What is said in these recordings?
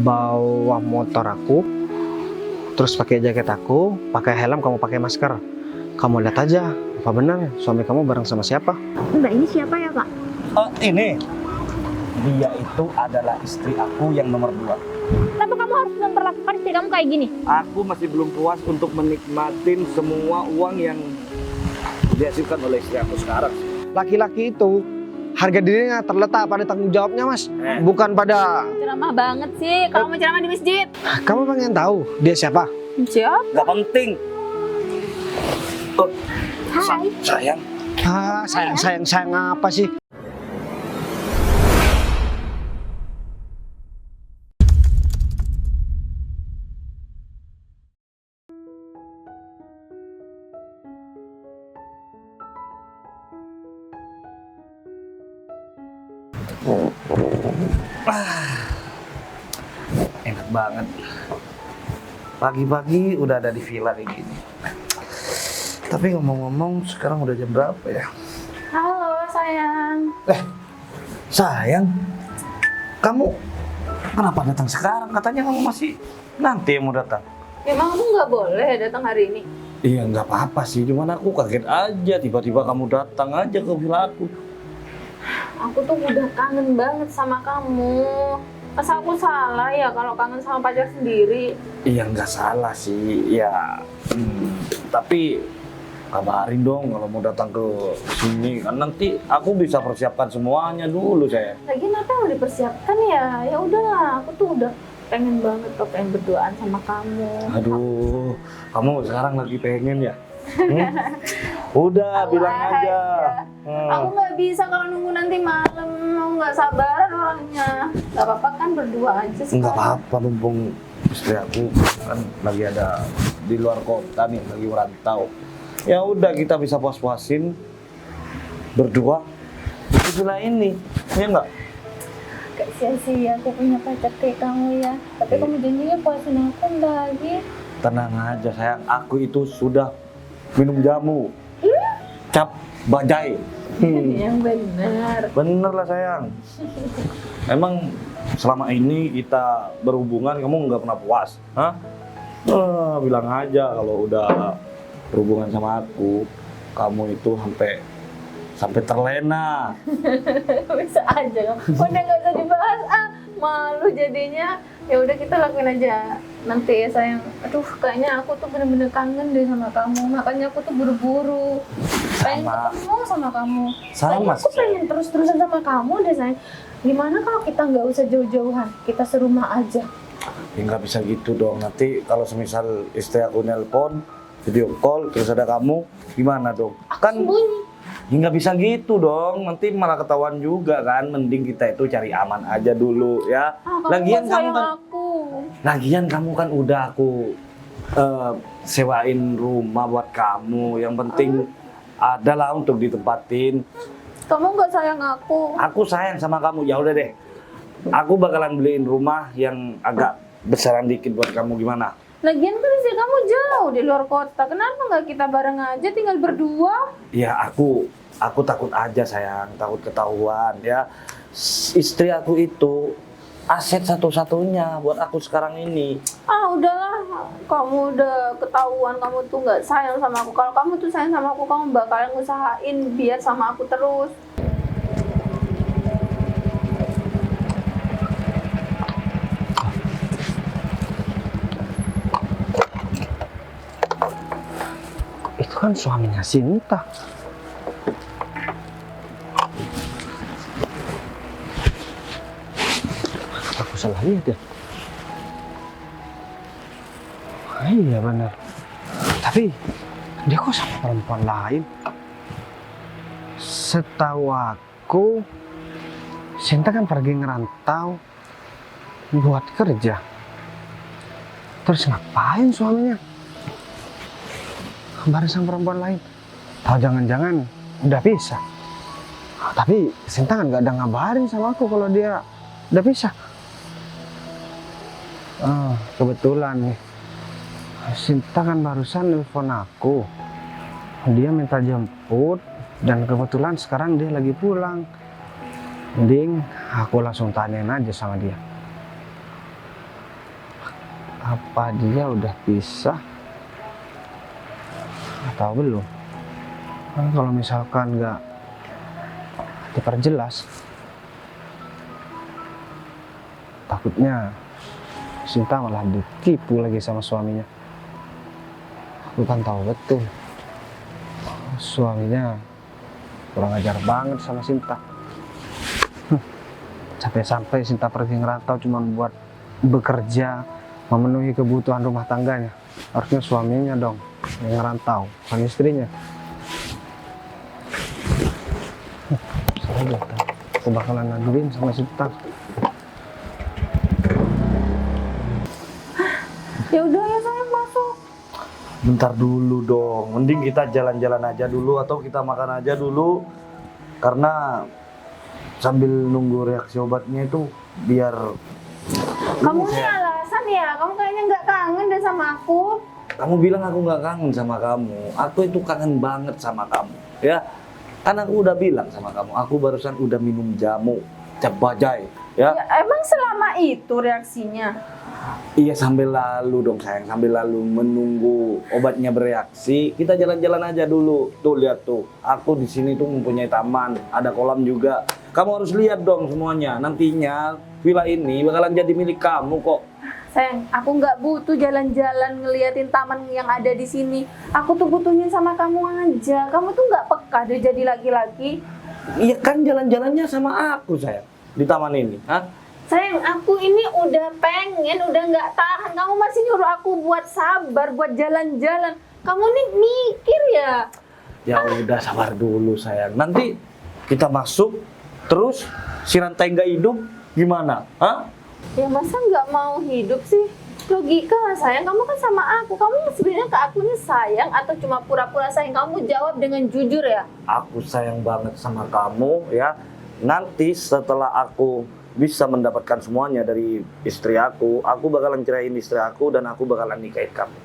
bawa motor aku, terus pakai jaket aku, pakai helm, kamu pakai masker. Kamu lihat aja, apa benar suami kamu bareng sama siapa? Mbak ini siapa ya Pak? Oh ini, dia itu adalah istri aku yang nomor 2. Kenapa kamu harus memperlakukan istri kamu kayak gini? Aku masih belum puas untuk menikmatin semua uang yang dihasilkan oleh istri aku sekarang. Laki-laki itu harga dirinya terletak pada tanggung jawabnya, Mas, bukan pada. Ceramah banget sih, kamu ceramah di masjid. Kamu pengen tahu dia siapa? Siap? Gak penting. Oh, Hai. sayang. Sayang apa sih? Enak banget. Pagi-pagi udah ada di villa kayak gini. Tapi ngomong-ngomong sekarang udah jam berapa ya? Halo sayang. Sayang, kamu kenapa datang sekarang? Katanya kamu masih nanti yang mau datang. Emang aku nggak boleh datang hari ini? Iya nggak apa-apa sih, cuman aku kaget aja tiba-tiba kamu datang aja ke villa aku. Aku tuh udah kangen banget sama kamu. Masa aku salah ya kalau kangen sama pacar sendiri? Iya nggak salah sih, ya. Tapi kabarin dong kalau mau datang ke sini kan nanti aku bisa persiapkan semuanya dulu saya. Lagian apa yang udah dipersiapkan ya? Ya udahlah, aku tuh udah pengen banget tuh pengen berduaan sama kamu. Aduh, kamu sekarang lagi pengen ya? Udah bilang aja. Aku nggak bisa kalau nunggu nanti malam. Aku nggak sabaran orangnya. Gak apa-apa kan berdua aja sih. Nggak apa-apa, mumpung istri aku kan lagi ada di luar kota nih, lagi merantau. Ya udah kita bisa puas-puasin berdua di villa ini, ya nggak? Gak sia-sia aku punya pacar kayak kamu ya. Tapi kamu janjinya puasin aku lagi. Tenang aja sayang, aku itu sudah minum jamu. Cap bajai. Yang benar. Bener lah sayang. Emang selama ini kita berhubungan kamu nggak pernah puas, hah? Bilang aja kalau udah berhubungan sama aku, kamu itu sampai terlena. Bisa aja kamu. Udah nggak usah dibahas. Malu jadinya. Ya udah kita lakuin aja nanti ya sayang. Aduh kayaknya aku tuh bener-bener kangen deh sama kamu. Makanya aku tuh buru-buru pengen ketemu sama kamu. Sama. Aku pengen terus-terusan sama kamu deh sayang. Gimana kalau kita nggak usah jauh-jauhan, kita serumah aja? Ya nggak bisa gitu dong. Nanti kalau semisal istri aku nelpon, video call, terus ada kamu, gimana dong? Kan Sembunyi. ya nggak bisa gitu dong. Nanti malah ketahuan juga kan. Mending kita itu cari aman aja dulu ya. Lagian kamu kan, lagian kamu kan udah aku sewain rumah buat kamu. Yang penting adalah untuk ditempatin. Kamu nggak sayang aku? Aku sayang sama kamu. Ya udah deh. Aku bakalan beliin rumah yang agak besaran dikit buat kamu, gimana? Lagian kan istri kamu jauh di luar kota. Kenapa nggak kita bareng aja tinggal berdua? Ya aku takut aja sayang, takut ketahuan ya. Istri aku itu aset satu-satunya buat aku sekarang ini. Udahlah, kamu udah ketahuan kamu tuh nggak sayang sama aku. Kalau kamu tuh sayang sama aku, kamu bakalan ngusahain biar sama aku terus. Itu kan suaminya Sinta. Aku salah lihat ya? Iya benar. Tapi dia kok sama perempuan lain? Setahu aku, Sinta kan pergi ngerantau buat kerja. Terus ngapain suaminya bareng sama perempuan lain? Tahu jangan-jangan udah pisah. Tapi Sinta kan nggak ada ngabarin sama aku kalau dia udah pisah. Kebetulan nih, Sinta kan barusan nelfon aku. Dia minta jemput dan kebetulan sekarang dia lagi pulang. Mending aku langsung tanyain aja sama dia. Apa dia udah pisah atau belum? Kan kalau misalkan nggak diperjelas, takutnya Sinta malah ditipu lagi sama suaminya. Aku kan tahu betul suaminya kurang ajar banget sama Sinta. Sampai-sampai Sinta pergi ngerantau cuma buat bekerja, memenuhi kebutuhan rumah tangganya. Harusnya suaminya dong yang ngerantau, bukan istrinya. Saya tahu aku bakalan ngaduin sama Sinta. Ya udah ya sayang, masuk. Bentar dulu dong, mending kita jalan-jalan aja dulu atau kita makan aja dulu. Karena sambil nunggu reaksi obatnya itu biar... Kamu nih alasan ya, kamu kayaknya nggak kangen deh sama aku. Kamu bilang aku nggak kangen sama kamu, aku itu kangen banget sama kamu, ya. Kan aku udah bilang sama kamu, aku barusan udah minum jamu cap bajai, ya. Ya, emang selama itu reaksinya? Iya, sambil lalu dong sayang, sambil lalu menunggu obatnya bereaksi, kita jalan-jalan aja dulu. Tuh lihat tuh, aku di sini tuh mempunyai taman, ada kolam juga. Kamu harus lihat dong semuanya. Nantinya villa ini bakalan jadi milik kamu kok. Sayang, aku nggak butuh jalan-jalan ngeliatin taman yang ada di sini. Aku tuh butuhnya sama kamu aja. Kamu tuh nggak peka deh jadi laki-laki. Iya kan jalan-jalannya sama aku sayang di taman ini, hah? Sayang, aku ini udah pengen, udah nggak tahan. Kamu masih nyuruh aku buat sabar, buat jalan-jalan. Kamu nih mikir ya? Ya udah sabar dulu sayang. Nanti kita masuk, terus si rantai nggak hidup gimana? Hah? Ya masa nggak mau hidup sih? Logika lah sayang, kamu kan sama aku. Kamu sebenarnya ke akunya sayang atau cuma pura-pura sayang? Kamu jawab dengan jujur ya? Aku sayang banget sama kamu ya. Nanti setelah aku bisa mendapatkan semuanya dari istri aku bakalan ceraiin istri aku dan aku bakalan nikahin kamu.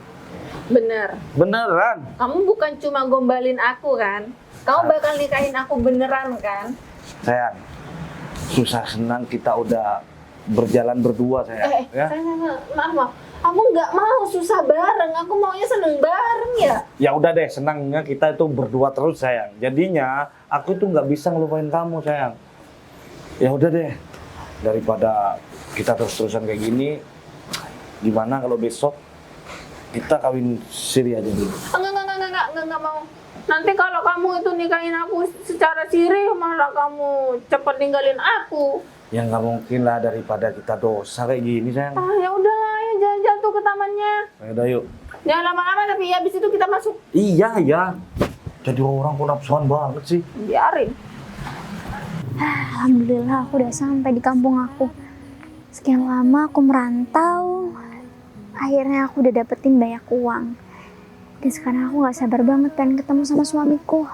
Bener. Beneran? Kamu bukan cuma gombalin aku kan? Kamu bakal nikahin aku beneran kan? Sayang, susah senang kita udah berjalan berdua sayang. Ya? Sayang, maaf. Aku nggak mau susah bareng, aku maunya seneng bareng ya. Ya udah deh, senangnya kita itu berdua terus sayang. Jadinya aku tuh nggak bisa ngelupain kamu sayang. Ya udah deh, daripada kita terus-terusan kayak gini, gimana kalau besok kita kawin siri aja dulu? Enggak mau. Nanti kalau kamu itu nikahin aku secara siri, malah kamu cepet ninggalin aku. Ya nggak mungkin lah, daripada kita dosa kayak gini sayang. Ya udahlah, ya jalan-jalan tuh ke tamannya. Ya udah yuk. Jangan lama-lama, tapi ya abis itu kita masuk. Iya ya. Jadi orang kok nafsuan banget sih. Biarin. Alhamdulillah aku udah sampai di kampung aku. Sekian lama aku merantau, akhirnya aku udah dapetin banyak uang. Dan sekarang aku gak sabar banget pengen ketemu sama suamiku.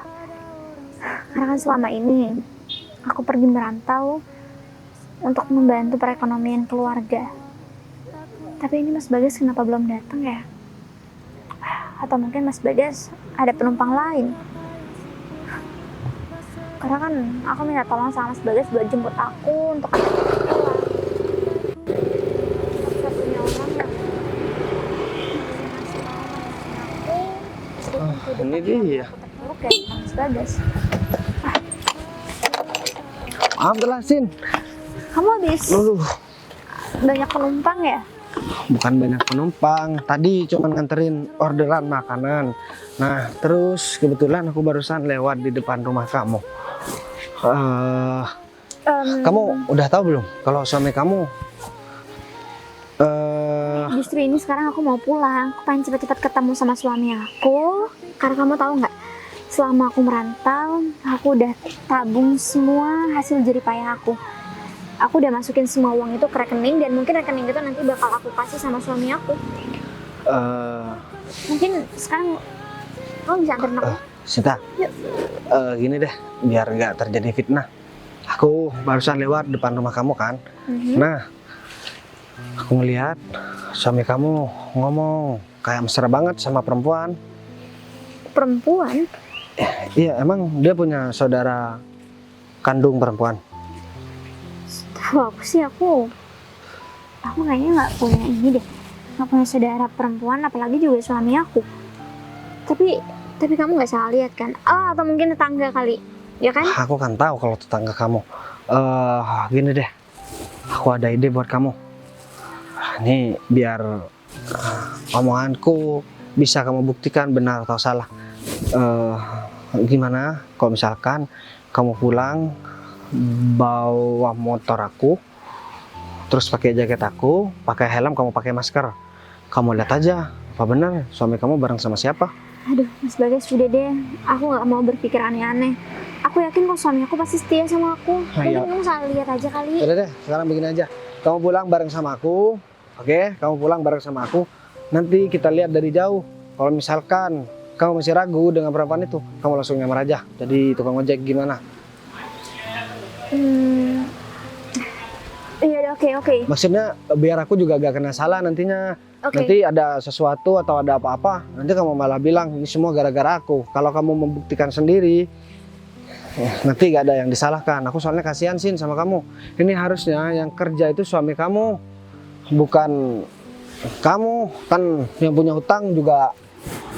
Karena kan selama ini aku pergi merantau untuk membantu perekonomian keluarga. Tapi ini Mas Bagas kenapa belum datang ya? Atau mungkin Mas Bagas ada penumpang lain? Karena kan aku minta tolong sama Mas Bagas buat jemput aku untuk antar aku pulang. Satu-satunya orang yang masih mau aku, Ini dia. terpuruk ya Mas Bagas. Maaf jelasin. Kamu habis banyak penumpang ya? Bukan banyak penumpang. Tadi cuma nganterin orderan makanan. Nah, terus kebetulan aku barusan lewat di depan rumah kamu. Kamu udah tahu belum kalau suami kamu? Justru ini sekarang aku mau pulang. Aku pengen cepat-cepat ketemu sama suami aku. Karena kamu tahu nggak? Selama aku merantau, aku udah tabung semua hasil jerih payah aku. Aku udah masukin semua uang itu ke rekening dan mungkin rekening itu nanti bakal aku kasih sama suami aku. Mungkin sekarang kamu bisa anterin aku? Sinta, Yuk. Gini deh, biar nggak terjadi fitnah. Aku barusan lewat depan rumah kamu kan. Nah, aku ngeliat suami kamu ngomong kayak mesra banget sama perempuan. Perempuan? Iya, emang dia punya saudara kandung perempuan. Tahu aku sih aku kayaknya nggak punya ini deh. nggak punya saudara perempuan, apalagi juga suami aku. Tapi kamu nggak salah lihat kan? Oh, atau mungkin tetangga kali, ya kan? Aku kan tahu kalau tetangga kamu. Gini deh, aku ada ide buat kamu. Ini biar omonganku bisa kamu buktikan benar atau salah. Gimana kalau misalkan kamu pulang bawa motor aku, terus pakai jaket aku, pakai helm, kamu pakai masker. Kamu lihat aja, apa benar suami kamu bareng sama siapa? Aduh, Mas Bagas, udah deh. Aku nggak mau berpikir aneh-aneh. Aku yakin kok suami aku pasti setia sama aku. Mungkin Ayo. kamu salah lihat aja kali. Udah deh, sekarang begini aja. Kamu pulang bareng sama aku, oke? Kamu pulang bareng sama aku. Nanti kita lihat dari jauh. Kalau misalkan kamu masih ragu dengan perempuan itu, kamu langsung nyamar aja. Jadi tukang ojek gimana? Iya, oke. Maksudnya biar aku juga gak kena salah nantinya. Oke. Nanti ada sesuatu atau ada apa-apa, nanti kamu malah bilang ini semua gara-gara aku. Kalau kamu membuktikan sendiri, nanti gak ada yang disalahkan. Aku soalnya kasihan Sin sama kamu. Ini harusnya yang kerja itu suami kamu, bukan kamu. Kan yang punya hutang juga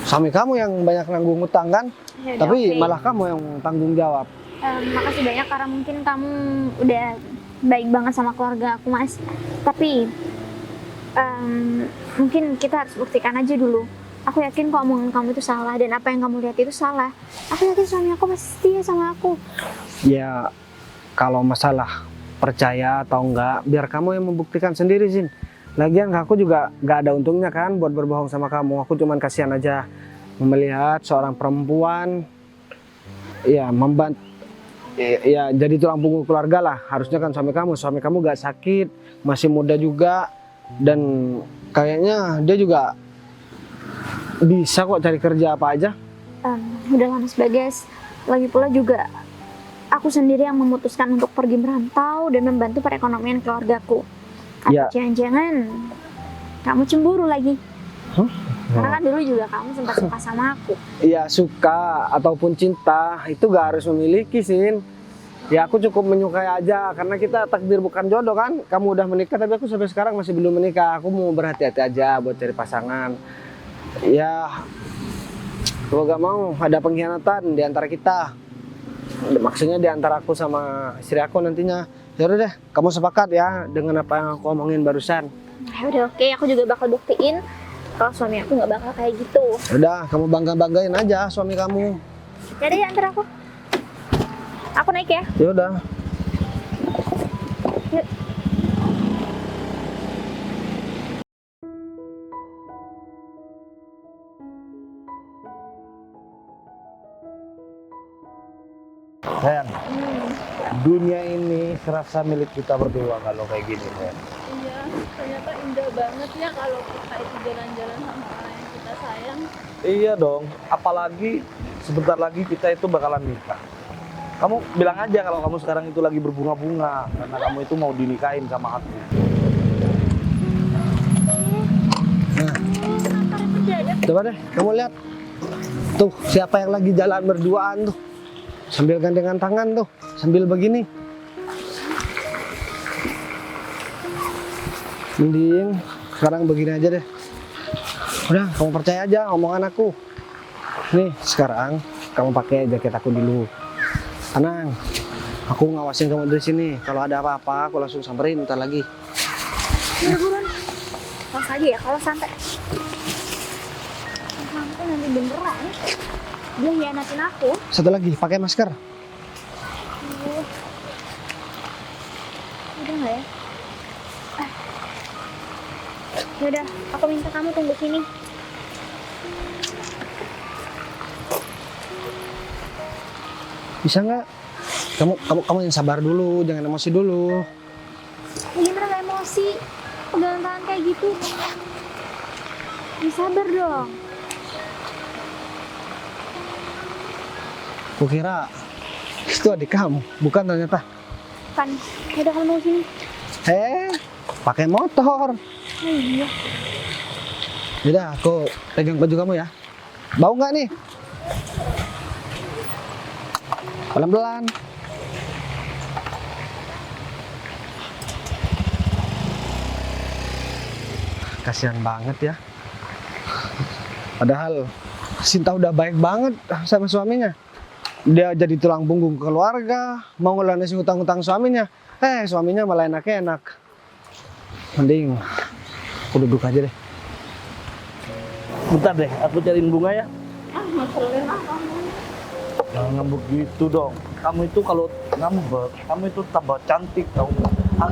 suami kamu yang banyak nanggung hutang kan. Yaudah, Tapi oke. malah kamu yang tanggung jawab. Makasih banyak karena mungkin kamu udah baik banget sama keluarga aku, Mas. Tapi mungkin kita harus buktikan aja dulu. Aku yakin kok omongan kamu itu salah dan apa yang kamu lihat itu salah. Aku yakin suami aku masih setia sama aku. Ya kalau masalah percaya atau enggak, biar kamu yang membuktikan sendiri Sin. Lagian aku juga gak ada untungnya kan buat berbohong sama kamu. Aku cuman kasihan aja melihat seorang perempuan ya membantu, ya jadi tulang punggung keluarga lah. Harusnya kan suami kamu gak sakit, masih muda juga, dan kayaknya dia juga bisa kok cari kerja apa aja. Udah lah, Mas Bagas. Lagi pula juga aku sendiri yang memutuskan untuk pergi merantau dan membantu perekonomian keluargaku. Atau Ya. jangan-jangan kamu cemburu lagi? Hah? Karena kan dulu juga kamu sempat suka sama aku. Ya suka ataupun cinta itu gak harus memiliki Sin. Ya aku cukup menyukai aja karena kita takdir bukan jodoh kan. Kamu udah menikah tapi aku sampai sekarang masih belum menikah. Aku mau berhati-hati aja buat cari pasangan. Ya kalau gak mau ada pengkhianatan di antara kita. Maksudnya di antara aku sama istri aku nantinya. Ya udah deh, kamu sepakat ya dengan apa yang aku omongin barusan. Ya udah, oke, aku juga bakal buktiin kalau suami aku nggak bakal kayak gitu. Udah, kamu bangga-banggain aja suami kamu. Jadi ya, antar aku. Aku naik ya. Ya udah. Yuk. Sayang, dunia ini serasa milik kita berdua kalau kayak gini, sayang. Iya, ternyata indah banget ya kalau kita itu jalan-jalan sama orang yang kita sayang. Iya dong, apalagi sebentar lagi kita itu bakalan nikah. Kamu bilang aja kalau kamu sekarang itu lagi berbunga-bunga karena kamu itu mau dinikahin sama aku. Coba deh, kamu lihat. Tuh, siapa yang lagi jalan berduaan tuh. Sambil gandengan tangan tuh, sambil begini. Mending sekarang begini aja deh. Udah, kamu percaya aja omongan aku. Nih, sekarang kamu pakai jaket aku dulu. Tenang, aku ngawasin kamu dari sini. Kalau ada apa-apa, aku langsung samperin ntar lagi. Ya buruan. Pas aja ya, kalau santai. Sampai nanti beneran. Dia hianatin aku. Satu lagi, pakai masker. Udah nggak ya? Yaudah, aku minta kamu tunggu sini. Bisa nggak? Kamu yang sabar dulu, jangan emosi dulu. Gimana gak emosi? Pegangan tangan kayak gitu. Ya, sabar dong. Kukira itu adik kamu, bukan ternyata. Kan, yaudah kamu tunggu sini. Pakai motor. Oh iya. Yaudah, aku pegang baju kamu ya. Bau nggak nih? Pelan-pelan. kasihan banget ya. Padahal Sinta udah baik banget sama suaminya. Dia jadi tulang punggung keluarga, mau ngelunasin hutang-hutang suaminya. Suaminya malah enak-enak. Mending aku duduk aja deh. Bentar deh, aku cariin bunga ya. Masalahnya apa? Jangan ngambek gitu dong. Kamu itu kalau ngambek, kamu itu tambah cantik tau nggak?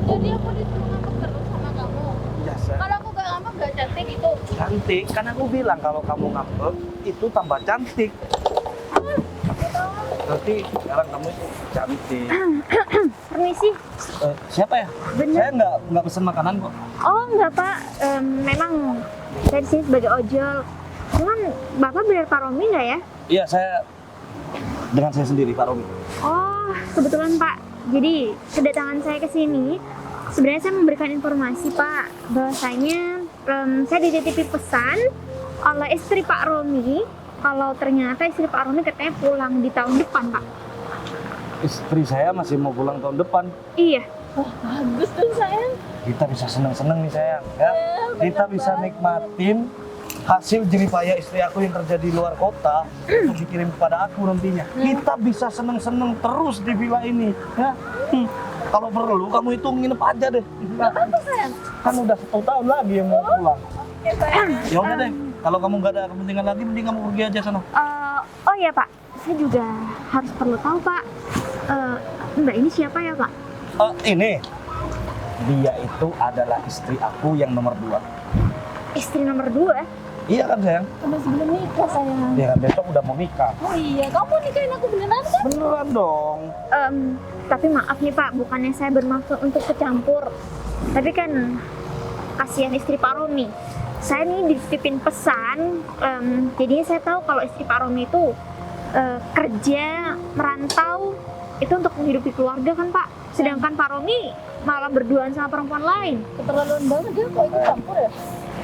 Jadi aku disuruh ngambek terus sama kamu. Biasa. Kalau aku gak ngambek gak cantik itu. Cantik, kan aku bilang kalau kamu ngambek itu tambah cantik. Nanti sekarang kamu itu cantik. Permisi. Siapa ya? Bener. Saya nggak pesen makanan kok. Oh enggak Pak, memang saya di sini sebagai ojol. Cuman Bapak benar Pak Romi nggak ya? Iya, saya dengan saya sendiri, Pak Romi. Oh, kebetulan Pak. Jadi kedatangan saya ke sini sebenarnya saya memberikan informasi Pak bahwasanya saya dititipi pesan oleh istri Pak Romi kalau ternyata istri Pak Romi katanya pulang di tahun depan Pak. Istri saya masih mau pulang tahun depan. Iya. Bagus tuh sayang. Kita bisa seneng-seneng nih sayang, ya. Kita bisa nikmatin hasil jeripaya istri aku yang kerja di luar kota untuk dikirim kepada aku nantinya. Kita bisa seneng-seneng terus di villa ini, ya. Kalau perlu kamu itu nginep aja deh. Gak apa-apa sayang. Kan udah 1 tahun lagi yang mau pulang. Ya sayang. Ya udah deh. Kalau kamu nggak ada kepentingan lagi, mending kamu pergi aja sana. Oh iya Pak, saya juga harus perlu tahu Pak. Mbak ini siapa ya Pak? Ini dia itu adalah istri aku yang nomor 2. Istri nomor 2? Iya kan sayang? Udah sebelum nikah sayang. Ya kan besok udah mau nikah. Oh iya, kamu nikahin aku beneran kan? Beneran dong. Tapi maaf nih Pak, bukannya saya bermaksud untuk kecampur. Tapi kan kasihan istri Pak Romi. Saya nih dititipin pesan, jadinya saya tahu kalau istri Pak Romi itu kerja, merantau, itu untuk menghidupi keluarga kan Pak. Sedangkan Pak Romi malah berduaan sama perempuan lain. Keterlaluan banget ya, kok ikut campur ya?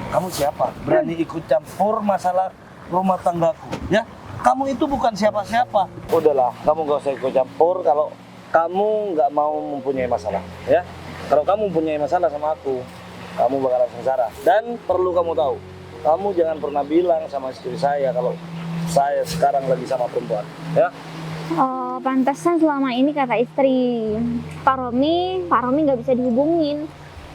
Kamu siapa? Berani ikut campur masalah rumah tanggaku, ya? Kamu itu bukan siapa-siapa. Udahlah, kamu gak usah ikut campur kalau kamu nggak mau mempunyai masalah, ya? Kalau kamu mempunyai masalah sama aku, kamu bakalan sengsara. Dan perlu kamu tahu, kamu jangan pernah bilang sama istri saya kalau saya sekarang lagi sama perempuan, ya? Oh, pantesan selama ini kata istri Pak Romi nggak bisa dihubungin.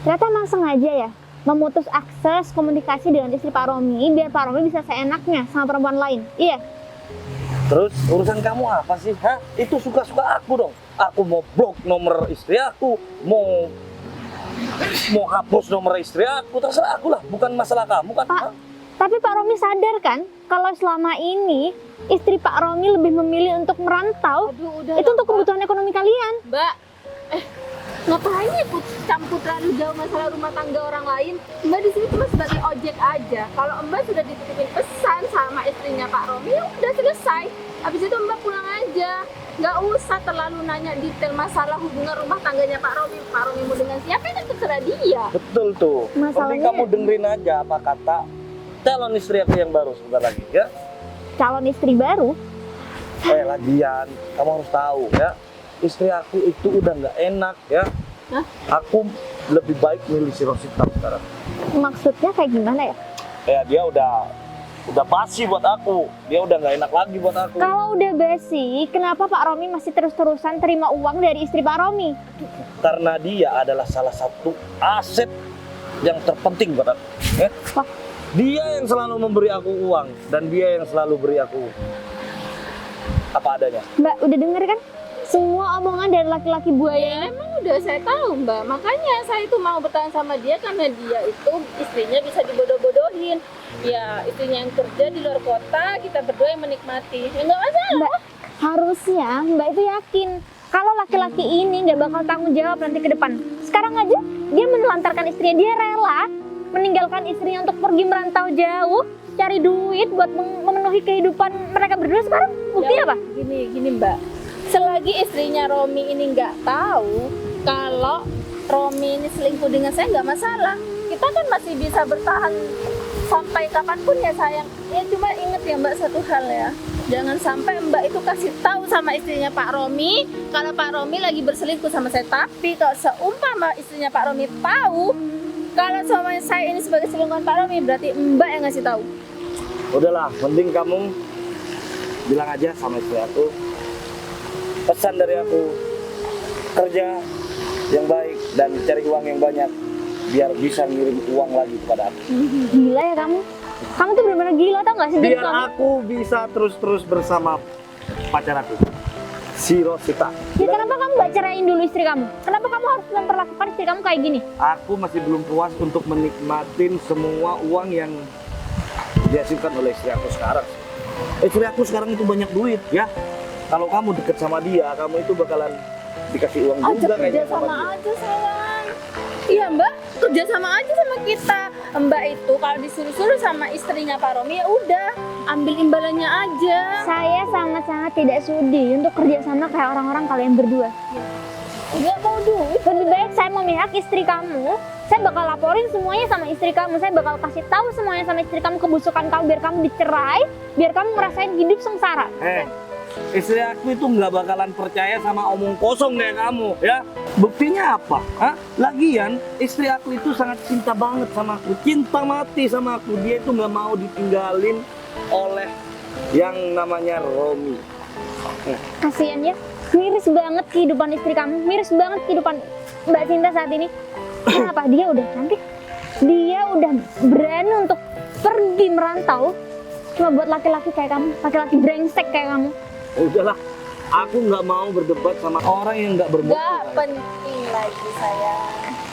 Ternyata emang sengaja ya memutus akses komunikasi dengan istri Pak Romi biar Pak Romi bisa seenaknya sama perempuan lain. Iya. Terus urusan kamu apa sih? Hah? Itu suka-suka aku dong. Aku mau blok nomor istri aku, mau hapus nomor istri aku, terserah aku lah. Bukan masalah kamu kan? Pak, tapi Pak Romi sadar kan kalau selama ini istri Pak Romi lebih memilih untuk merantau. Aduh, udah Itu lah, untuk Mbak. kebutuhan ekonomi kalian. Mbak, ngapain ikut campur terlalu jauh masalah rumah tangga orang lain? Mbak di sini cuma sebagai ojek aja. Kalau Mbak sudah dititipin pesan sama istrinya Pak Romi, ya udah selesai. Habis itu Mbak pulang aja. Nggak usah terlalu nanya detail masalah hubungan rumah tangganya Pak Romi. Pak Romi mau dengan siapa itu terserah dia. Betul tuh. Mending Masalahnya- kamu dengerin aja apa kata calon istri aku yang baru sebentar lagi, ya. Calon istri baru. Lagian, kamu harus tahu ya. Istri aku itu udah nggak enak ya. Hah? Aku lebih baik milih si Rosita sekarang. Maksudnya kayak gimana ya? Dia udah basi buat aku. Dia udah nggak enak lagi buat aku. Kalau udah basi, kenapa Pak Romi masih terus-terusan terima uang dari istri Pak Romi? Karena dia adalah salah satu aset yang terpenting buat aku. Ya? Wah. Dia yang selalu memberi aku uang dan dia yang selalu beri aku apa adanya. Mbak, udah denger kan? Semua omongan dari laki-laki buaya. Ya emang udah saya tahu Mbak, makanya saya itu mau bertahan sama dia karena dia itu istrinya bisa dibodoh-bodohin. Ya istrinya yang kerja di luar kota, kita berdua yang menikmati. Ya nggak masalah. Mbak, harusnya Mbak itu yakin kalau laki-laki ini nggak bakal tanggung jawab nanti ke depan. Sekarang aja dia menelantarkan istrinya, dia rela meninggalkan istrinya untuk pergi merantau jauh, cari duit buat memenuhi kehidupan mereka berdua. Sekarang buktinya apa? Gini Mbak, selagi istrinya Romi ini nggak tahu kalau Romi ini selingkuh dengan saya nggak masalah. Kita kan masih bisa bertahan sampai kapanpun ya sayang. Ya cuma inget ya Mbak satu hal ya. Jangan sampai Mbak itu kasih tahu sama istrinya Pak Romi kalau Pak Romi lagi berselingkuh sama saya. Tapi kalau seumpama istrinya Pak Romi tahu, Kalau suami saya ini sebagai selingkuhan Pak Romi, berarti Mbak yang ngasih tahu. Udahlah, mending kamu bilang aja sama istri aku. Pesan dari aku, kerja yang baik dan cari uang yang banyak biar bisa ngirim uang lagi kepada aku. Gila ya kamu. Kamu tuh benar-benar gila tau gak sih jadi Biar suami? aku bisa terus-terus bersama pacar aku, si Rosita. Ya kenapa kamu gak ceraiin dulu istri kamu? Kenapa kamu harus memperlakukan istri kamu kayak gini? Aku masih belum puas untuk menikmatin semua uang yang dihasilkan oleh istri aku sekarang. Istri aku sekarang itu banyak duit ya. Kalau kamu deket sama dia, kamu itu bakalan dikasih uang Aja juga kerja kayaknya sama dia. aja sayang. Iya Mbak, kerja sama aja sama kita. Mbak itu kalau disuruh-suruh sama istrinya Pak Romi ya udah ambil imbalannya aja. Saya sangat-sangat tidak sudi untuk kerjasama kayak orang-orang kalian berdua. Nggak mau duit. Lebih baik saya memihak istri kamu. Saya bakal laporin semuanya sama istri kamu. Saya bakal kasih tahu semuanya sama istri kamu, kebusukan kamu, biar kamu dicerai, biar kamu ngerasain hidup sengsara. Istri aku itu nggak bakalan percaya sama omong kosong kayak kamu ya. Buktinya apa? Hah? Lagian istri aku itu sangat cinta banget sama aku, cinta mati sama aku. Dia itu nggak mau ditinggalin oleh yang namanya Romi. Kasian ya, miris banget kehidupan istri kamu, miris banget kehidupan Mbak Cinta saat ini. Kenapa? Dia udah cantik, dia udah berani untuk pergi merantau cuma buat laki-laki kayak kamu, laki-laki brengsek kayak kamu. Udahlah, aku nggak mau berdebat sama orang yang nggak bermutu. Nggak penting lagi sayang.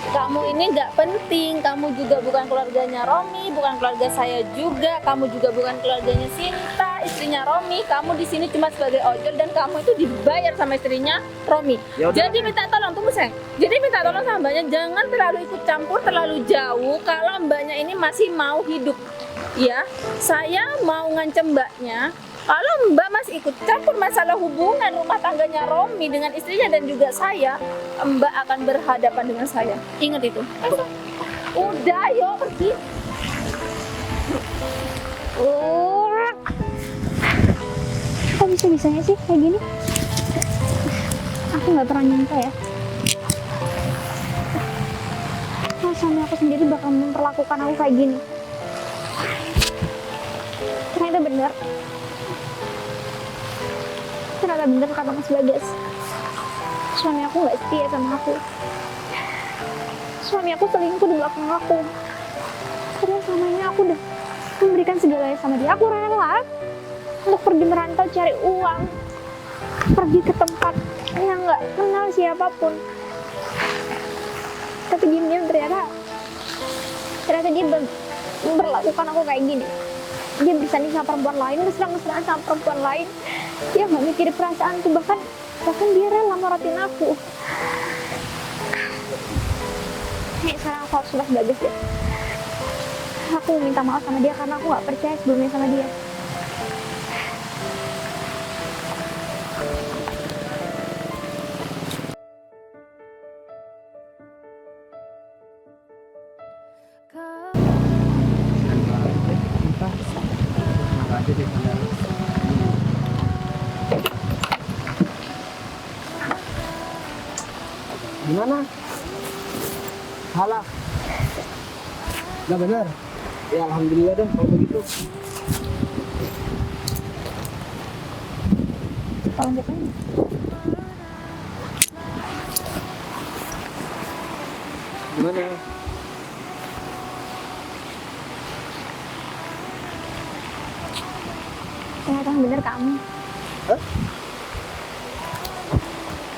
Kamu ini nggak penting. Kamu juga bukan keluarganya Romi, bukan keluarga saya juga. Kamu juga bukan keluarganya Sinta, istrinya Romi. Kamu di sini cuma sebagai ojol dan kamu itu dibayar sama istrinya Romi. Ya udah. Jadi minta tolong, tunggu sayang. Jadi minta tolong sama mbaknya jangan terlalu ikut campur terlalu jauh kalau mbaknya ini masih mau hidup. Ya, saya mau ngancem mbaknya. Kalau Mbak masih ikut campur masalah hubungan rumah tangganya Romi dengan istrinya dan juga saya, Mbak akan berhadapan dengan saya. Ingat itu. Udah, yuk pergi. Kok bisa-bisanya sih kayak gini? Aku nggak pernah nyangka ya. Kalau suami aku sendiri bakal memperlakukan aku kayak gini. Ternyata benar. Ternyata benar kata Mas Bagas. Suami aku nggak setia sama aku. Suami aku selingkuh di belakang aku. Padahal selama ini aku udah memberikan segalanya sama dia. Aku rela untuk pergi merantau cari uang, pergi ke tempat yang nggak kenal siapapun. Tapi diam-diam ternyata dia memperlakukan aku kayak gini. Dia bersanding sama perempuan lain, mesra-mesraan sama perempuan lain. Dia nggak mikirin perasaanku, bahkan dia rela morotin aku. Nih sekarang aku harus Mas Bagas deh. Aku mau minta maaf sama dia karena aku nggak percaya sebelumnya sama dia. Gimana? Salah. Nggak benar? Ya alhamdulillah deh kalau begitu. Tolong bukain. Gimana? Ternyata yang bener kamu. Hah?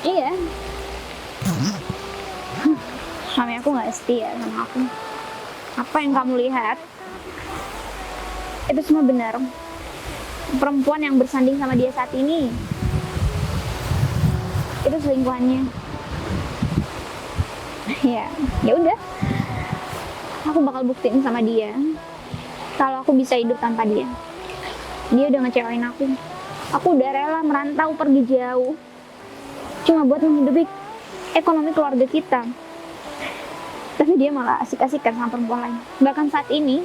Iya. Suami aku nggak setia sama aku. Apa yang kamu lihat itu semua benar. Perempuan yang bersanding sama dia saat ini itu selingkuhannya. Ya udah. Aku bakal buktiin sama dia kalau aku bisa hidup tanpa dia. Dia udah ngecewain aku. Aku udah rela merantau pergi jauh cuma buat menghidupi ekonomi keluarga kita. Tapi dia malah asik-asikan sama perempuan lain. Bahkan saat ini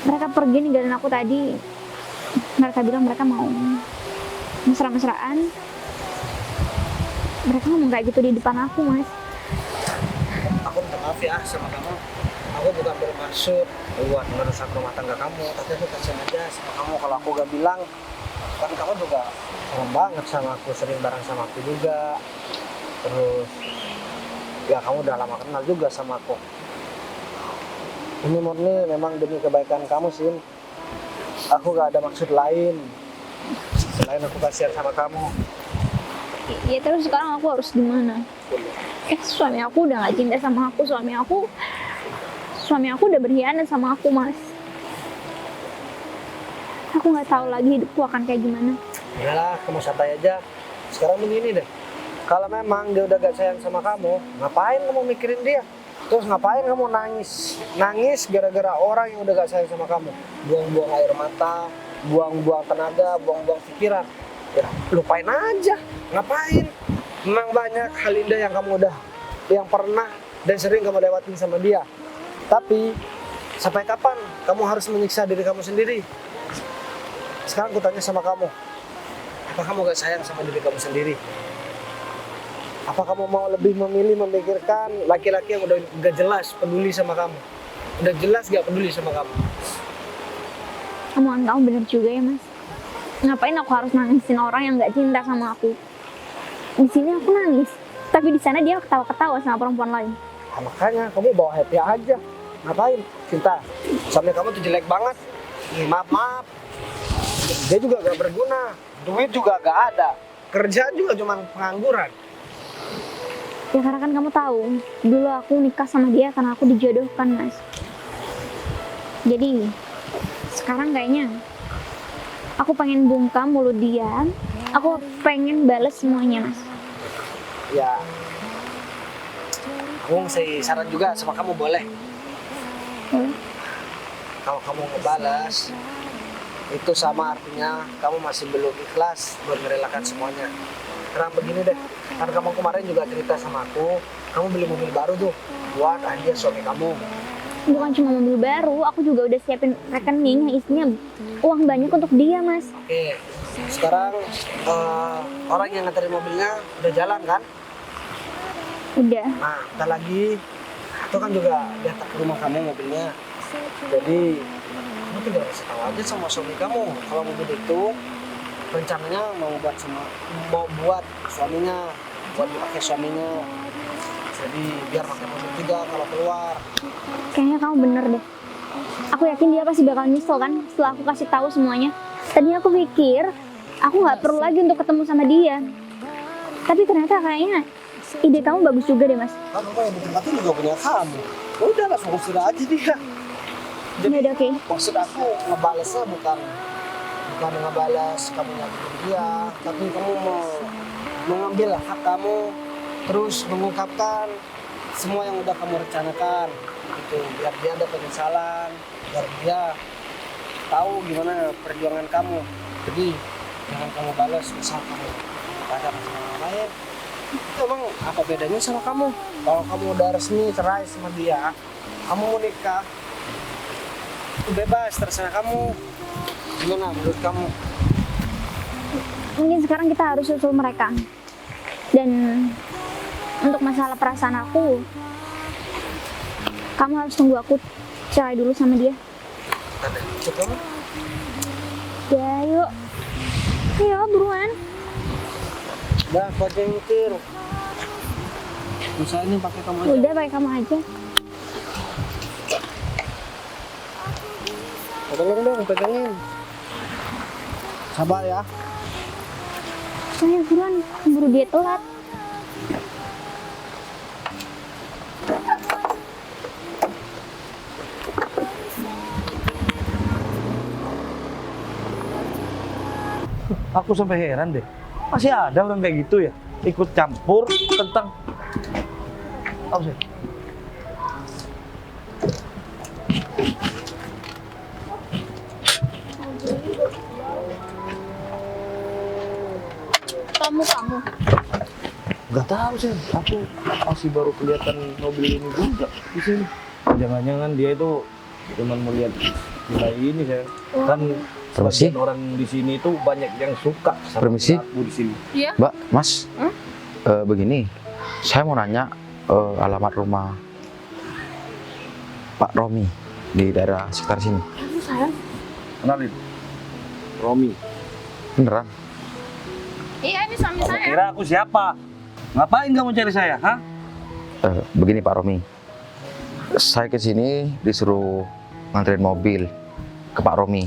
mereka pergi ninggalin aku tadi. Mereka bilang mereka mau mesra-mesraan. Mereka ngomong kayak gitu di depan aku, Mas. Aku minta maaf maaf ya sama kamu. Aku bukan bermaksud buat merusak rumah tangga kamu, tapi aku kasihan aja sama kamu kalau aku gak bilang. Kan kamu juga sayang banget sama aku, sering bareng sama aku juga. Terus ya kamu udah lama kenal juga sama aku. Ini murni memang demi kebaikan kamu, Sin. Aku gak ada maksud lain selain aku kasihan sama kamu. Ya terus sekarang aku harus gimana? Suami aku udah gak cinta sama aku, suami aku udah berkhianat sama aku, Mas. Aku nggak tahu lagi hidupku akan kayak gimana. Udahlah, kamu santai aja. Sekarang begini deh, kalau memang dia udah gak sayang sama kamu, ngapain kamu mikirin dia? Terus ngapain kamu nangis gara-gara orang yang udah gak sayang sama kamu? Buang-buang air mata, buang-buang tenaga, buang-buang pikiran. Ya lupain aja, ngapain? Memang banyak hal indah yang pernah dan sering kamu lewatin sama dia. Tapi sampai kapan kamu harus menyiksa diri kamu sendiri? Sekarang aku tanya sama kamu, apa kamu gak sayang sama diri kamu sendiri? Apa kamu mau lebih memilih memikirkan laki-laki yang udah gak jelas peduli sama kamu? Udah jelas gak peduli sama kamu? Omongan kamu bener juga ya, Mas. Ngapain aku harus nangisin orang yang gak cinta sama aku? Di sini aku nangis, tapi di sana dia ketawa-ketawa sama perempuan lain. Nah, makanya kamu bawa happy aja. Ngapain? Cinta, suami kamu tuh jelek banget. Maaf. Dia juga gak berguna, duit juga gak ada, kerjaan juga cuma pengangguran. Ya karena kan kamu tahu, dulu aku nikah sama dia karena aku dijodohkan, Mas. Jadi sekarang kayaknya aku pengen bungkam mulut dia, aku pengen bales semuanya, Mas. Ya, aku ngasih saran juga sama kamu, boleh? Kalau kamu ngebalas, itu sama artinya kamu masih belum ikhlas buat merelakan semuanya. Karena begini deh, karena kamu kemarin juga cerita sama aku, kamu beli mobil baru tuh buat hadiah suami kamu. Bukan cuma mobil baru, aku juga udah siapin rekening yang isinya uang banyak untuk dia, Mas. Oke, sekarang orang yang nganterin mobilnya udah jalan kan? Udah. Nah, bentar lagi itu kan juga datang ke rumah kamu mobilnya. Jadi kamu tinggal kasih tahu aja sama suami kamu kalau mobil itu rencananya mau buat suaminya, buat dipakai suaminya. Jadi biar pakai mobil juga kalau keluar. Kayaknya kamu bener deh. Aku yakin dia pasti bakal nyesel kan setelah aku kasih tahu semuanya. Tadinya aku pikir aku nggak perlu lagi untuk ketemu sama dia. Tapi ternyata kayaknya ide kamu bagus juga deh, Mas. Kan apa yang di tempat ini juga punya kamu. Udah lah, fokus aja dia. Jadi Udah oke. maksud aku ngebalesnya bukan ngebalas kamu nyakitin dia, tapi kamu mau mengambil hak kamu, terus mengungkapkan semua yang udah kamu rencanakan gitu, biar dia ada penyesalan, biar dia tahu gimana perjuangan kamu. Jadi jangan kamu balas misal kamu ada sama orang lain. Itu emang apa bedanya sama kamu? Kalau kamu udah resmi cerai sama dia, kamu mau nikah, itu bebas, terserah kamu. Gimana menurut kamu? Mungkin sekarang kita harus susul mereka. Dan untuk masalah perasaan aku, kamu harus tunggu aku cerai dulu sama dia. Cukup? Ya, yuk. Ayo, buruan. Udah, aku aja yang nyetir. Bisa ini pakai kamu aja. Udah, pakai kamu aja. Tolong dong, pegangin. Sabar ya. Ayo, buruan. Buru dia telat. Aku sampai heran deh, masih ada orang kayak gitu ya, ikut campur tentang apa sih? Kamu. Gak tahu sih, aku masih baru kelihatan mobil ini juga di sini. Jangan-jangan dia itu cuma melihat nilai ini saya. Kan Permisi. sebagian orang di sini itu banyak yang suka sama Permisi. aku di sini. Iya. Mbak, Mas, begini, saya mau nanya alamat rumah Pak Romi di daerah sekitar sini. Aduh sayang. Kenalin. Romi. Beneran? Iya ini suami Kamu saya. kira aku siapa? Ngapain kamu cari saya, ha? Begini Pak Romi, saya ke sini disuruh nganterin mobil ke Pak Romi.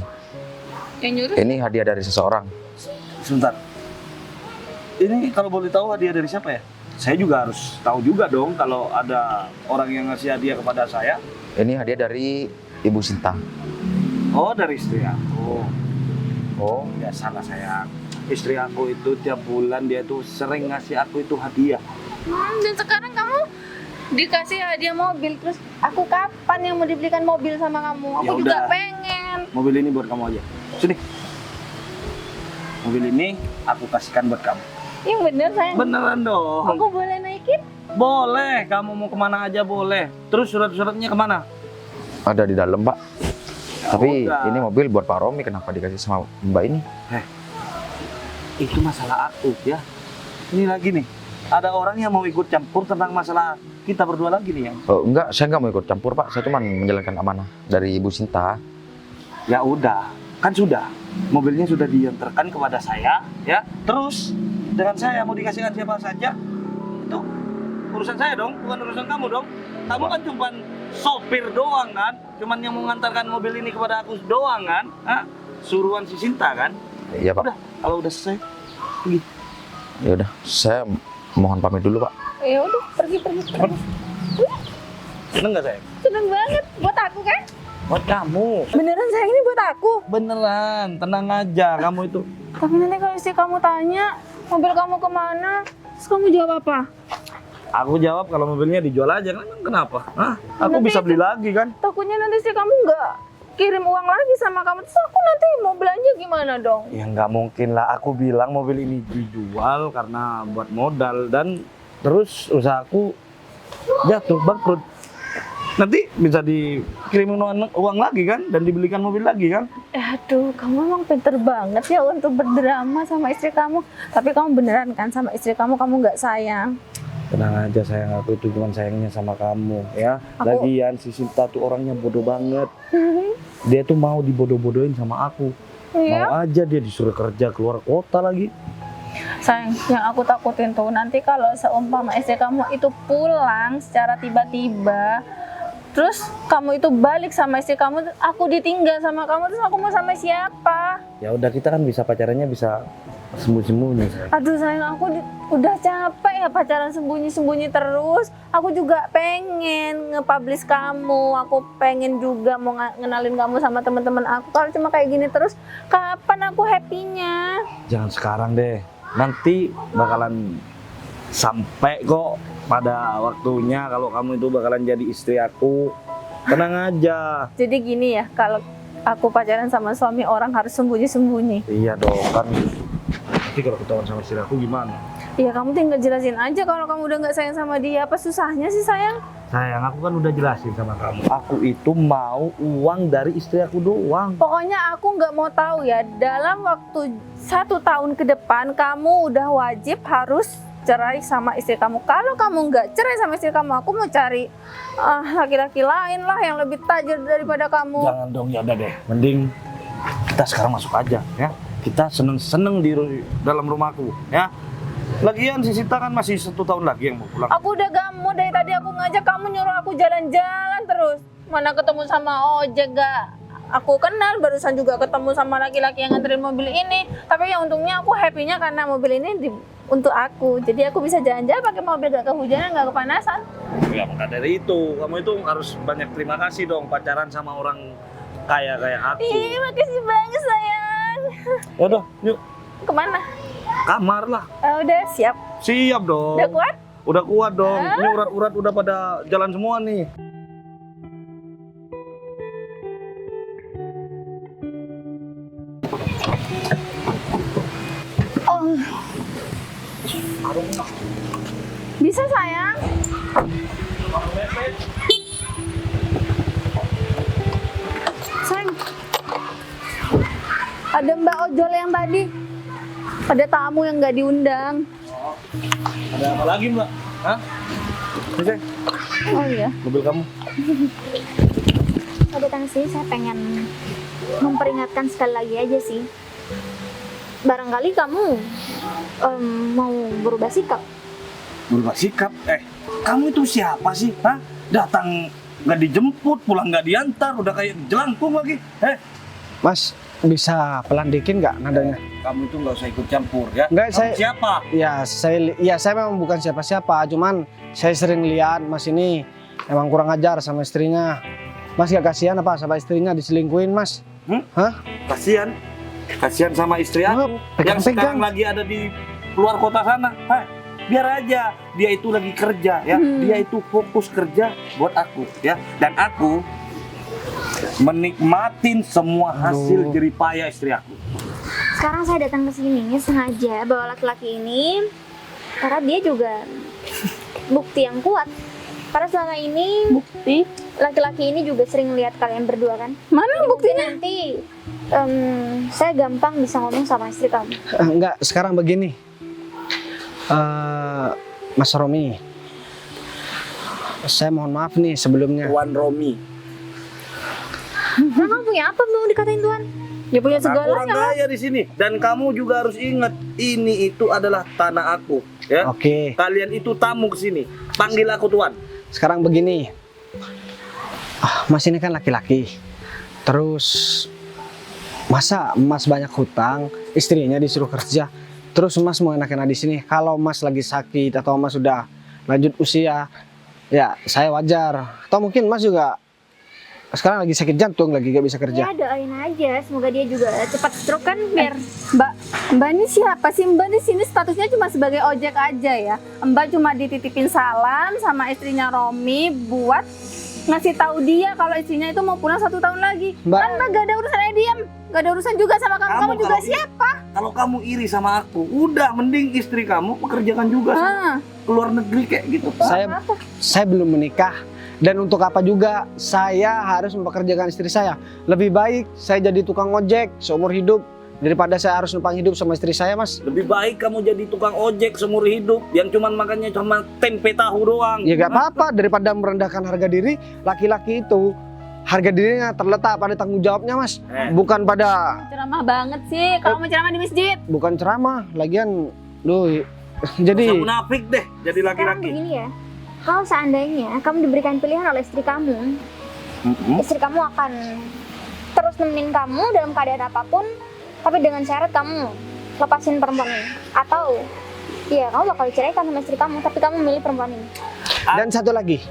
Yang nyuruh? Ini hadiah dari seseorang. Sebentar. Ini kalau boleh tahu hadiah dari siapa ya? Saya juga harus tahu juga dong kalau ada orang yang ngasih hadiah kepada saya. Ini hadiah dari Ibu Sinta. Oh, dari istri aku. Oh, Biasalah sayang. Istri aku itu tiap bulan dia tuh sering ngasih aku itu hadiah. Dan sekarang kamu dikasih hadiah mobil, terus aku kapan yang mau dibelikan mobil sama kamu? Aku Ya juga udah. pengen. Mobil ini buat kamu aja. Sini. Mobil ini aku kasihkan buat kamu. Yang bener sayang. Beneran dong. Aku boleh naikin? Boleh, kamu mau kemana aja boleh. Terus surat-suratnya kemana? ada di dalam Pak. Tapi udah. ini mobil buat Pak Romi, kenapa dikasih sama Mbak ini? Itu masalah aku ya. Ini lagi nih, ada orang yang mau ikut campur tentang masalah kita berdua lagi nih ya. Enggak, saya nggak mau ikut campur Pak. Saya cuma menjalankan amanah dari Ibu Sinta. Ya udah, kan sudah. Mobilnya sudah diantarkan kepada saya, ya. Terus dengan saya mau dikasihkan siapa saja, itu urusan saya dong, bukan urusan kamu dong. Kamu kan cuma sopir doang kan, cuman yang mengantarkan mobil ini kepada aku doang kan, Hah? Suruhan si Sinta kan. Iya Pak. Udah, kalau udah selesai, pergi. Ya udah, saya mohon pamit dulu Pak. Ya udah, pergi. Seneng nggak saya? Seneng banget buat aku kan? Buat kamu. Beneran sayang ini buat aku. Beneran, tenang aja kamu itu. Tapi nanti kalau istri kamu tanya mobil kamu kemana, terus kamu jawab apa? Aku jawab kalau mobilnya dijual aja kan, kenapa? Hah? Aku Nanti bisa beli lagi kan? Takutnya nanti istri kamu nggak kirim uang lagi sama kamu, terus aku nanti mau belanja gimana dong? Ya nggak mungkin lah, aku bilang mobil ini dijual karena buat modal dan terus usahaku jatuh bangkrut. Nanti bisa dikirimin uang lagi kan dan dibelikan mobil lagi kan? Aduh, kamu emang pinter banget ya untuk berdrama sama istri kamu. Tapi kamu beneran kan sama istri kamu nggak sayang? Tenang aja sayang, aku itu cuma sayangnya sama kamu ya. Lagian si Sinta tuh orangnya bodoh banget. Dia tuh mau dibodoh-bodohin sama aku. Iya. Mau aja dia disuruh kerja keluar kota lagi. Sayang, yang aku takutin tuh nanti kalau seumpama istri kamu itu pulang secara tiba-tiba, terus kamu itu balik sama istri kamu, aku ditinggal sama kamu, terus aku mau sama siapa? Ya udah, kita kan bisa pacarannya bisa sembunyi-sembunyi. Aduh sayang, udah capek ya pacaran sembunyi-sembunyi terus. Aku juga pengen nge-publish kamu, aku pengen juga mau ngenalin kamu sama teman-teman aku. Kalau cuma kayak gini terus, kapan aku happy-nya? Jangan sekarang deh, nanti bakalan sampai kok pada waktunya kalau kamu itu bakalan jadi istri aku. Tenang aja. Jadi gini ya, kalau aku pacaran sama suami orang harus sembunyi-sembunyi. Iya dong kan. Nanti kalau ketahuan sama istri aku gimana? Ya kamu tinggal jelasin aja kalau kamu udah nggak sayang sama dia. Apa susahnya sih sayang? Sayang, aku kan udah jelasin sama kamu. Aku itu mau uang dari istri aku doang. Pokoknya aku nggak mau tahu ya, dalam waktu 1 tahun ke depan kamu udah wajib harus cerai sama istri kamu. Kalau kamu nggak cerai sama istri kamu, aku mau cari laki-laki lain lah yang lebih tajir daripada kamu. Jangan dong, ya udah deh. Mending kita sekarang masuk aja ya. Kita seneng-seneng di dalam rumahku ya. Lagian si Sita kan masih 1 tahun lagi yang mau pulang. Aku udah gak mau, dari tadi aku ngajak kamu nyuruh aku jalan-jalan terus. Mana ketemu sama ojek gak aku kenal, barusan juga ketemu sama laki-laki yang nganterin mobil ini. Tapi ya untungnya aku happy-nya karena mobil ini untuk aku. Jadi aku bisa jalan-jalan pakai mobil, gak kehujanan, gak kepanasan. Ya maka dari itu, kamu itu harus banyak terima kasih dong pacaran sama orang kaya kayak aku. Ih, makasih banget sayang. Yaudah, yuk Kemana? kamar lah. Udah siap? Siap dong. Udah kuat? Udah kuat dong. Ini urat-urat udah pada jalan semua nih. Bisa sayang? Sayang, ada Mbak Ojol yang tadi. Ada tamu yang nggak diundang. Ada apa lagi, Mbak? Hah? Ini, Oh iya. mobil kamu. datang sini saya pengen memperingatkan sekali lagi aja sih. Barangkali kamu mau berubah sikap. Berubah sikap? Kamu itu siapa sih? Hah? Datang nggak dijemput, pulang nggak diantar, udah kayak jelangkung lagi. Mas, bisa pelan dikit nggak nadanya? Kamu itu nggak usah ikut campur ya. Nggak, Kamu siapa? saya memang bukan siapa-siapa, cuman saya sering lihat Mas ini emang kurang ajar sama istrinya. Mas gak kasihan apa sama istrinya diselingkuhin, Mas? Hah? Kasihan sama istri aku yang sekarang lagi ada di luar kota sana. Biar aja, dia itu lagi kerja ya. Dia itu fokus kerja buat aku ya. Dan aku menikmatin semua hasil jeripaya istri aku. Sekarang saya datang ke sini sengaja bawa laki-laki ini karena dia juga bukti yang kuat. Karena selama ini Bukti? laki-laki ini juga sering lihat kalian berdua kan. Mana buktinya? Nanti saya gampang bisa ngomong sama istri kamu. Enggak, sekarang begini. Mas Romi, saya mohon maaf nih sebelumnya. Tuan Romi. Kamu punya apa mau dikatain Tuan? Ya punya Aku orang segalanya. kaya di sini dan kamu juga harus ingat ini itu adalah tanah aku ya. Oke, Kalian itu tamu ke sini. Panggil aku Tuan. sekarang begini. Mas ini kan laki-laki. Terus masa Mas banyak hutang, istrinya disuruh kerja. Terus Mas mau enak-enak di sini. Kalau Mas lagi sakit atau Mas sudah lanjut usia, ya saya wajar. Atau mungkin Mas juga sekarang lagi sakit jantung, lagi gak bisa kerja. Ya doain aja, semoga dia juga cepat stroke kan biar Mbak ini siapa sih? Mbak di sini statusnya cuma sebagai ojek aja ya. Mbak cuma dititipin salam sama istrinya Romi buat ngasih tahu dia kalau istrinya itu mau pulang 1 tahun lagi. Mbak. Kan Mbak gak ada urusan diam. Gak ada urusan juga sama kamu. Kamu juga kalau- siapa? Kalau kamu iri sama aku, udah mending istri kamu pekerjakan juga sama keluar negeri kayak gitu. Saya belum menikah. Dan untuk apa juga saya harus mempekerjakan istri saya. Lebih baik saya jadi tukang ojek seumur hidup daripada saya harus numpang hidup sama istri saya, Mas. Lebih baik kamu jadi tukang ojek seumur hidup yang cuman makannya cuma tempe tahu doang. Ya gak apa-apa, daripada merendahkan harga diri. Laki-laki itu harga dirinya terletak pada tanggung jawabnya, Mas. Bukan pada, Ceramah banget sih. Kalau mau ceramah di masjid. bukan ceramah. Lagian, duh, Masa jadi munafik deh jadi sekarang laki-laki. begini ya. Kalau seandainya kamu diberikan pilihan oleh istri kamu, istri kamu akan terus nemenin kamu dalam keadaan apapun, tapi dengan syarat kamu lepasin perempuan ini. Atau, ya kamu bakal diceraikan sama istri kamu, tapi kamu milih perempuan ini. dan satu lagi.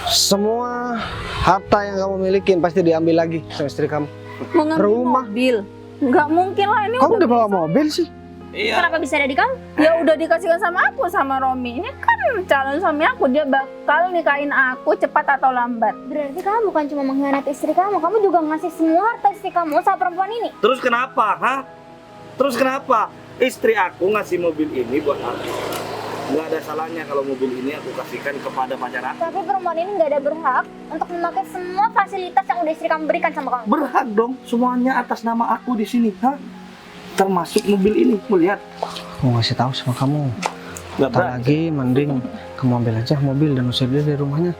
Semua harta yang kamu milikin pasti diambil lagi sama istri kamu. Mau ngambil Rumah. mobil. Nggak mungkin lah ini. Kamu udah bawa mobil sih? Iya. Kenapa bisa ada di kamu? Ya udah dikasihkan sama aku sama Romi. Ini kan calon suami aku, dia bakal nikahin aku cepat atau lambat. Berarti kamu bukan cuma mengkhianati istri kamu juga ngasih semua harta istri kamu sama perempuan ini. Terus kenapa? Terus kenapa? Istri aku ngasih mobil ini buat aku. Nggak ada salahnya kalau mobil ini aku kasihkan kepada pacar aku. Tapi perempuan ini nggak ada berhak untuk memakai semua fasilitas yang udah istri kamu berikan sama kamu. Berhak dong, semuanya atas nama aku di sini, termasuk mobil ini. Melihat? Mau ngasih tahu sama kamu. Nggak Ntar lagi mending kamu ambil aja mobil dan usir dia dari rumahnya.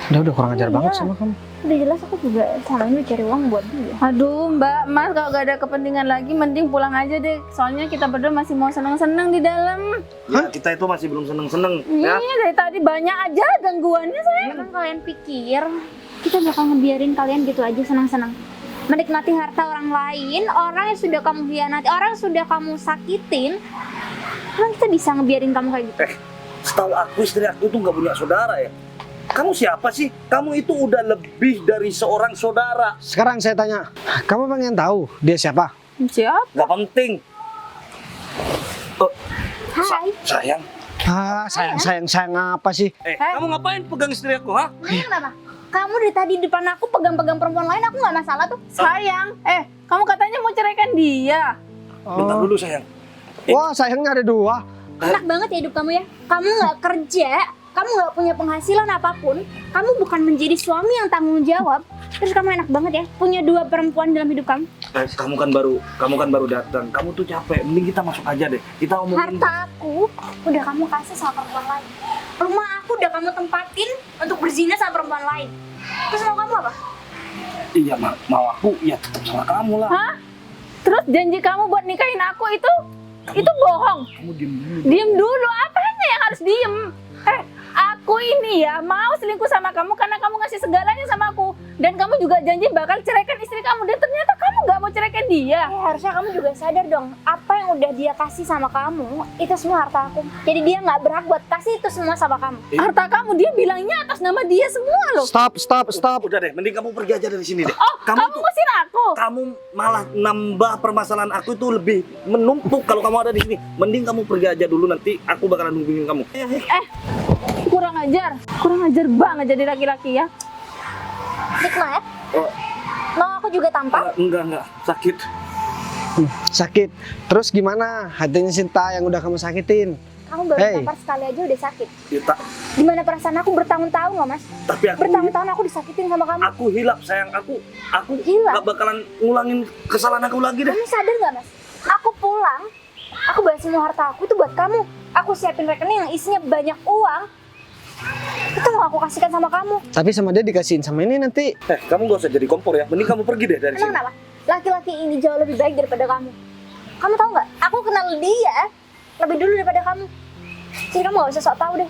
Udah kurang ajar Iya. banget sama kamu. Udah jelas aku juga sama ini cari uang buat dia. Aduh Mbak, Mas kalau gak ada kepentingan lagi mending pulang aja deh. Soalnya kita berdua masih mau seneng-seneng di dalam. Ya, kita itu masih belum seneng-seneng ya. Iya dari tadi banyak aja gangguannya sayang. Emang kalian pikir kita bakal ngebiarin kalian gitu aja senang-senang? Menikmati harta orang lain, orang yang sudah kamu hianati, orang yang sudah kamu sakitin. Emang kita bisa ngebiarin kamu kayak gitu? Setahu aku istri aku itu nggak punya saudara ya. Kamu siapa sih? Kamu itu udah lebih dari seorang saudara. Sekarang saya tanya, kamu pengen tahu dia siapa? Siap. Nggak penting. Hai, Sayang. Sayang apa sih? Kamu ngapain pegang istri aku, ini kenapa? Kamu dari tadi depan aku pegang-pegang perempuan lain, aku nggak masalah tuh. Sayang, kamu katanya mau ceraikan dia. Bentar dulu sayang. Wah, sayangnya ada 2. Enak banget ya hidup kamu ya. Kamu nggak kerja, kamu nggak punya penghasilan apapun, kamu bukan menjadi suami yang tanggung jawab. Terus kamu enak banget ya, punya 2 perempuan dalam hidup kamu. Kamu kan baru datang. Kamu tuh capek. Mending kita masuk aja deh. Kita omongin. Harta aku udah kamu kasih sama perempuan lain. Rumah aku udah kamu tempatin untuk berzina sama perempuan lain. Terus mau kamu apa? Iya, mau aku ya tetap sama kamu lah. Hah? Terus janji kamu buat nikahin aku itu bohong. Kamu diem dulu. Diem dulu, apanya yang harus diem? Aku ini ya mau selingkuh sama kamu karena kamu ngasih segalanya sama aku. Dan kamu juga janji bakal ceraikan istri kamu. Dan ternyata kamu gak mau ceraikan dia. Harusnya kamu juga sadar dong, apa yang udah dia kasih sama kamu, itu semua harta aku. Jadi dia nggak berhak buat kasih itu semua sama kamu. Harta kamu, dia bilangnya atas nama dia semua loh. Stop. Udah deh, mending kamu pergi aja dari sini deh. Oh, kamu ngusir aku? Kamu malah nambah permasalahan aku itu lebih menumpuk kalau kamu ada di sini. Mending kamu pergi aja dulu, nanti aku bakalan hubungin kamu. Kurang ajar banget jadi laki-laki ya. Hikmat, Oh, mau aku juga tampar? enggak, sakit. Sakit. Terus gimana hatinya Sinta yang udah kamu sakitin? Kamu baru Hey. tampar sekali aja udah sakit. Kita, Gimana perasaan aku bertahun-tahun loh mas? tapi Bertahun-tahun aku disakitin sama kamu. aku hilap sayang, aku Hilap? nggak bakalan ngulangin kesalahan aku lagi deh. Kamu sadar nggak mas? Aku pulang, aku bawa semua harta aku itu buat kamu. Aku siapin rekening yang isinya banyak uang. Itu mau aku kasihkan sama kamu. Tapi sama dia dikasihin sama ini nanti. Kamu gak usah jadi kompor ya, mending kamu pergi deh dari Emang sini. kenapa? Laki-laki ini jauh lebih baik daripada kamu. Kamu tahu nggak? Aku kenal dia lebih dulu daripada kamu. Jadi kamu gak usah sok tahu deh.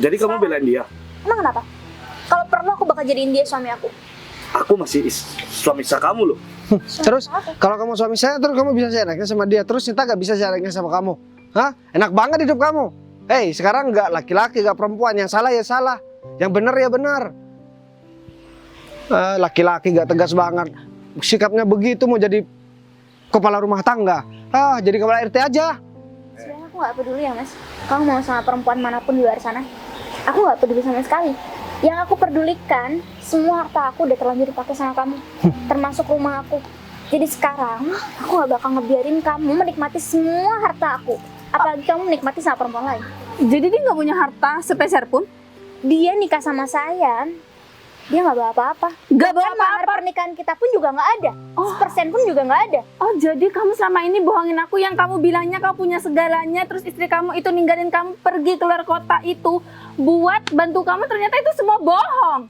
Jadi kamu belain dia? Emang kenapa? Kalau perlu aku bakal jadiin dia suami aku. Aku masih suami sah kamu loh. Terus kalau kamu suami saya, terus kamu bisa seenaknya sama dia. Terus Sinta gak bisa seenaknya sama kamu. Hah? Enak banget hidup kamu. Hei, sekarang nggak laki-laki, nggak perempuan. Yang salah ya salah, yang benar ya benar. Laki-laki nggak tegas banget. Sikapnya begitu mau jadi kepala rumah tangga. Jadi kepala RT aja. Sebenarnya aku nggak peduli ya mas. Kamu mau sama perempuan manapun di luar sana, aku nggak peduli sama sekali. Yang aku pedulikan, semua harta aku udah terlanjur dipakai sama kamu, termasuk rumah aku. Jadi sekarang aku nggak bakal ngebiarin kamu menikmati semua harta aku. Apalagi kamu menikmati sama perempuan lain. Jadi dia nggak punya harta sepeser pun? Dia nikah sama saya, dia nggak bawa apa-apa. Nggak bawa Bahkan mahar apa-apa? pernikahan kita pun juga nggak ada. Oh. 1% pun juga nggak ada. Oh, jadi kamu selama ini bohongin aku yang kamu bilangnya kau punya segalanya, terus istri kamu itu ninggalin kamu pergi keluar kota itu buat bantu kamu, ternyata itu semua bohong.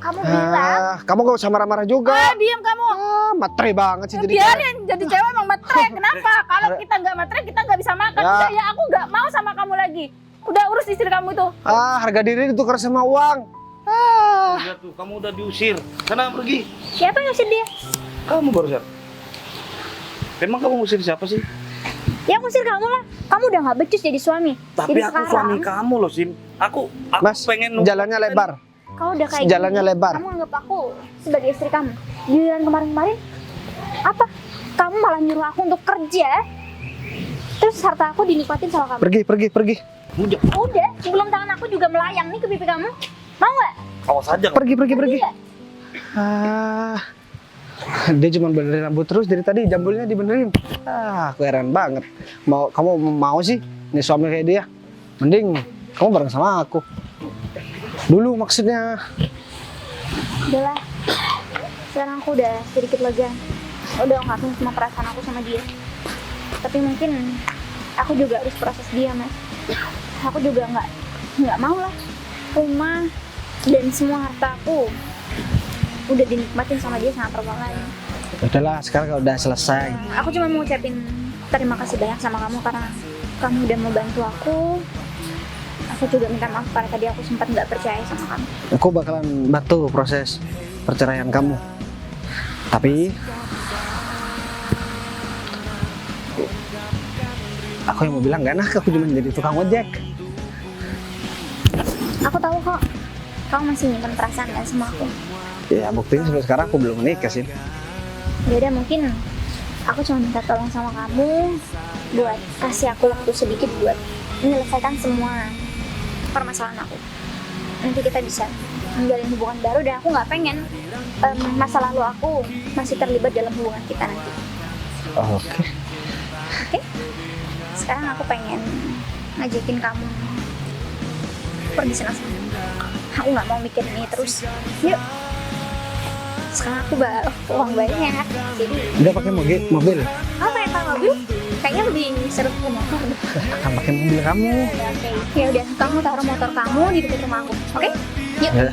Kamu bilang Kamu gak usah marah-marah juga. Diam kamu. Matre banget sih jadi. Biarin, jadi cewek emang matre. Kenapa? Kalau kita nggak matre, kita nggak bisa makan. Ya. Udah ya, aku nggak mau sama kamu lagi. Udah urus istri kamu itu. Harga diri ditukar sama uang. Lihat tuh, kamu udah diusir. Sana pergi. siapa yang ngusir dia? Kamu barusan. Emang kamu usir siapa sih? Yang ngusir kamu lah. Kamu udah nggak becus jadi suami. Tapi jadi aku suami kamu loh, Sim. Aku Mas, pengen jalannya lebar. Kamu udah kayak Jalannya gini, lebar. Kamu anggap aku sebagai istri kamu. Giliran kemarin-kemarin, apa? Kamu malah nyuruh aku untuk kerja. Terus harta aku dinikmatin sama kamu. Pergi. Udah, sebelum tangan aku juga melayang nih ke pipi kamu. Mau nggak? awas aja. Pergi. Iya. Dia cuma benerin rambut terus dari tadi, jambulnya dibenerin. Aku heran banget. Kamu mau sih nih suami kayak dia? Mending kamu bareng sama aku. Dulu maksudnya. Udahlah. Sekarang aku udah sedikit lega. Udah ngelakuin semua perasaan aku sama dia. Tapi mungkin aku juga harus proses dia, Mas. Aku juga nggak mau lah. Rumah dan semua harta aku udah dinikmatin sama dia sama perempuan lain. Udahlah, sekarang kalau udah selesai. Aku cuma mau ucapin terima kasih banyak sama kamu karena kamu udah mau bantu aku. Aku juga minta maaf karena tadi aku sempat nggak percaya sama kamu. Aku bakalan bantu proses perceraian kamu. Tapi aku yang mau bilang gak enak, aku cuma jadi tukang ojek. Aku tahu kok, kamu masih nyimpen perasaan kan sama aku. Ya buktinya sampai sekarang aku belum menikah sih. Yaudah mungkin aku cuma minta tolong sama kamu buat kasih aku waktu sedikit buat menyelesaikan semua permasalahan aku. Nanti kita bisa menjalin hubungan baru dan aku nggak pengen masa lalu aku masih terlibat dalam hubungan kita nanti. Oke. Oke? Sekarang aku pengen ngajakin kamu pergi sana-sana. Aku nggak mau mikirin ini terus. Yuk. Sekarang aku bawa uang banyak. Jadi Udah pakai mobil. apa yang pakai mobil? Kayaknya lebih seru ke motor. Akan pakai mobil kamu. Oke. Ya udah, kamu taruh motor kamu di dekat rumah aku. Oke? Yuk. Ya.